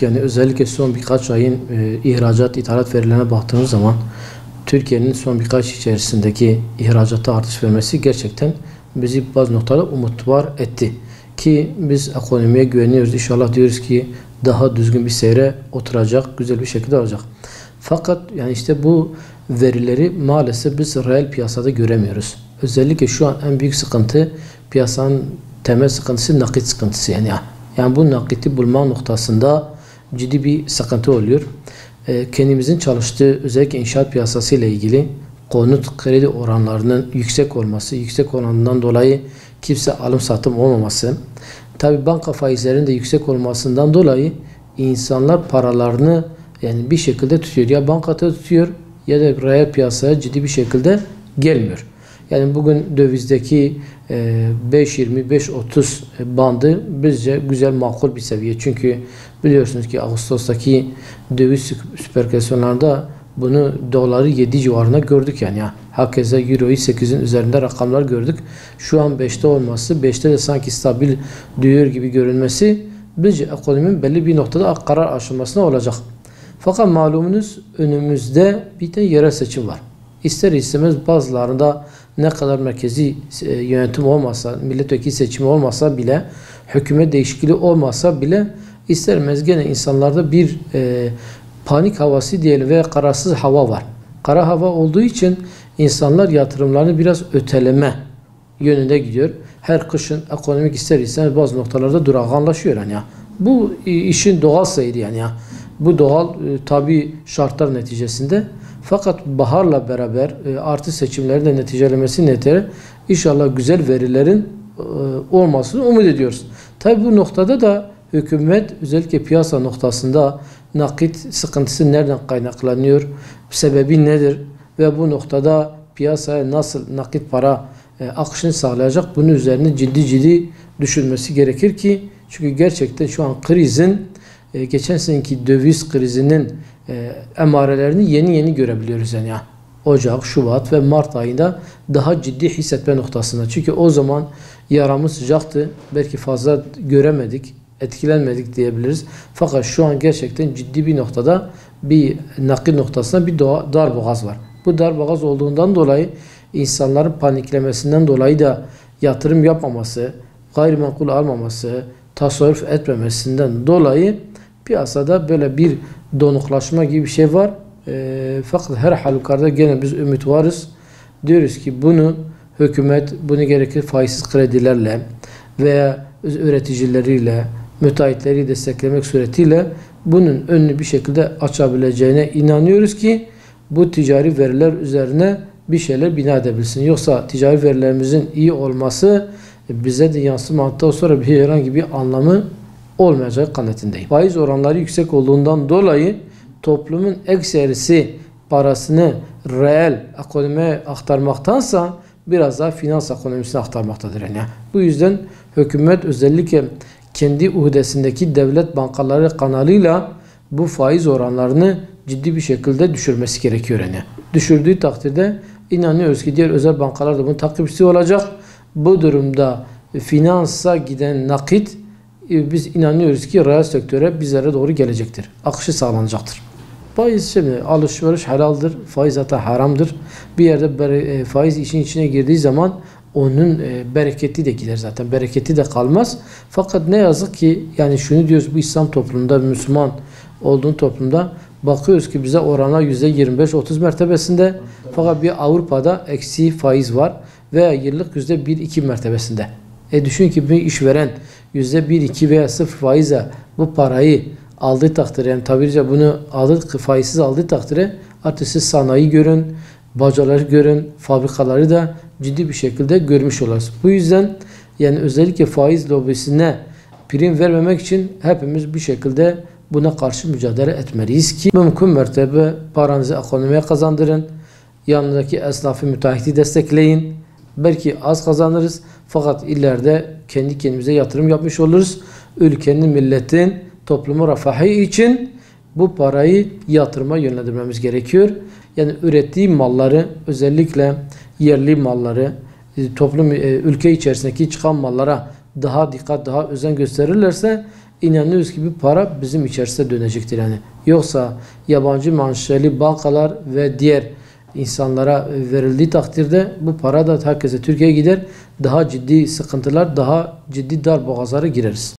Yani özellikle son birkaç ayın ihracat, ithalat verilerine baktığımız zaman Türkiye'nin son birkaç içerisindeki ihracata artış vermesi gerçekten bizi bazı noktada umutvar etti. Ki biz ekonomiye güveniyoruz. İnşallah diyoruz ki daha düzgün bir seyre oturacak, güzel bir şekilde olacak. Fakat yani işte bu verileri maalesef biz reel piyasada göremiyoruz. Özellikle şu an en büyük sıkıntı piyasanın temel sıkıntısı nakit sıkıntısı yani bu nakiti bulma noktasında ciddi bir sıkıntı oluyor. Kendimizin çalıştığı özellikle inşaat piyasası ile ilgili konut kredi oranlarının yüksek olması, yüksek oranından dolayı kimse alım satım olmaması, tabi banka faizlerinin de yüksek olmasından dolayı insanlar paralarını yani bir şekilde tutuyor. Ya bankada tutuyor ya da reel piyasaya ciddi bir şekilde gelmiyor. Yani bugün dövizdeki 5.20-5.30 bandı bizce güzel makul bir seviye. Çünkü biliyorsunuz ki Ağustos'taki döviz süperkasyonlarda bunu doları 7 civarında gördük yani. Hakeza Euro'yu 8'in üzerinde rakamlar gördük. Şu an 5'te olması, 5'te de sanki stabil diyor gibi görünmesi bizce ekonominin belli bir noktada karar aşamasına olacak. Fakat malumunuz önümüzde bir de yerel seçim var. İster istemez bazılarında ne kadar merkezi yönetim olmasa, milletvekili seçimi olmasa bile, hükümet değişikliği olmasa bile istermez gene insanlarda bir panik havası diyelim veya kararsız hava var. Kara hava olduğu için insanlar yatırımlarını biraz öteleme yönünde gidiyor. Her kışın ekonomik ister istemez bazı noktalarda durağanlaşıyor yani. Bu işin doğal seyri yani. Bu doğal tabi şartlar neticesinde. Fakat baharla beraber artı seçimlerin de neticelemesi neticede inşallah güzel verilerin olmasını umut ediyoruz. Tabi bu noktada da hükümet özellikle piyasa noktasında nakit sıkıntısı nereden kaynaklanıyor, sebebi nedir ve bu noktada piyasaya nasıl nakit para akışını sağlayacak bunun üzerine ciddi düşünmesi gerekir ki çünkü gerçekten şu an krizin geçen seneki döviz krizinin emarelerini yeni görebiliyoruz yani. Ocak, Şubat ve Mart ayında daha ciddi hissetme noktasında. Çünkü o zaman yaramız sıcaktı. Belki fazla göremedik, etkilenmedik diyebiliriz. Fakat şu an gerçekten ciddi bir noktada bir nakil noktasında bir darboğaz var. Bu darboğaz olduğundan dolayı insanların paniklemesinden dolayı da yatırım yapmaması, gayrimenkul almaması, tasarruf etmemesinden dolayı piyasada böyle bir donuklaşma gibi bir şey var. Fakat her halükarda gene biz ümit varız. Diyoruz ki bunu hükümet bunu gerekli faizsiz kredilerle veya üreticileriyle, müteahhitleri desteklemek suretiyle bunun önünü bir şekilde açabileceğine inanıyoruz ki bu ticari veriler üzerine bir şeyler bina edebilsin. Yoksa ticari verilerimizin iyi olması bize de yansımadıktan sonra herhangi bir anlamı olmayacağı kanaatindeyim. Faiz oranları yüksek olduğundan dolayı toplumun ekserisi parasını reel ekonomiye aktarmaktansa biraz daha finans ekonomisine aktarmaktadır. Yani. Bu yüzden hükümet özellikle kendi uhdesindeki devlet bankaları kanalıyla bu faiz oranlarını ciddi bir şekilde düşürmesi gerekiyor. Yani. Düşürdüğü takdirde inanıyoruz ki diğer özel bankalar da bunun takipçisi olacak. Bu durumda finansa giden nakit biz inanıyoruz ki reel sektöre bizlere doğru gelecektir. Akışı sağlanacaktır. Faiz şimdi alışveriş helaldir. Faiz zaten haramdır. Bir yerde faiz işin içine girdiği zaman onun bereketi de gider zaten. Bereketi de kalmaz. Fakat ne yazık ki yani şunu diyoruz bu İslam toplumunda Müslüman olduğun toplumda bakıyoruz ki bize oranlar %25-30 mertebesinde. Fakat bir Avrupa'da eksi faiz var veya yıllık %1-2 mertebesinde. Düşün ki bir işveren %1-2 veya 0 faizle bu parayı aldığı takdirde yani tabiriyle bunu faizsiz aldığı takdirde artık siz sanayi görün, bacaları görün, fabrikaları da ciddi bir şekilde görmüş olarsınız. Bu yüzden yani özellikle faiz lobisine prim vermemek için hepimiz bir şekilde buna karşı mücadele etmeliyiz ki mümkün mertebe paranızı ekonomiye kazandırın, yanındaki esnafı müteahhiti destekleyin. Belki az kazanırız fakat ileride kendi kendimize yatırım yapmış oluruz. Ülkenin, milletin, toplumun refahı için bu parayı yatırıma yönlendirmemiz gerekiyor. Yani ürettiği malları özellikle yerli malları, ülke içerisindeki çıkan mallara daha dikkat, daha özen gösterirlerse inanıyoruz ki bu para bizim içerisine dönecektir yani. Yoksa yabancı manşeli bankalar ve diğer insanlara verildiği takdirde bu para da herkese Türkiye'ye gider. Daha ciddi sıkıntılar, daha ciddi darboğazlara gireriz.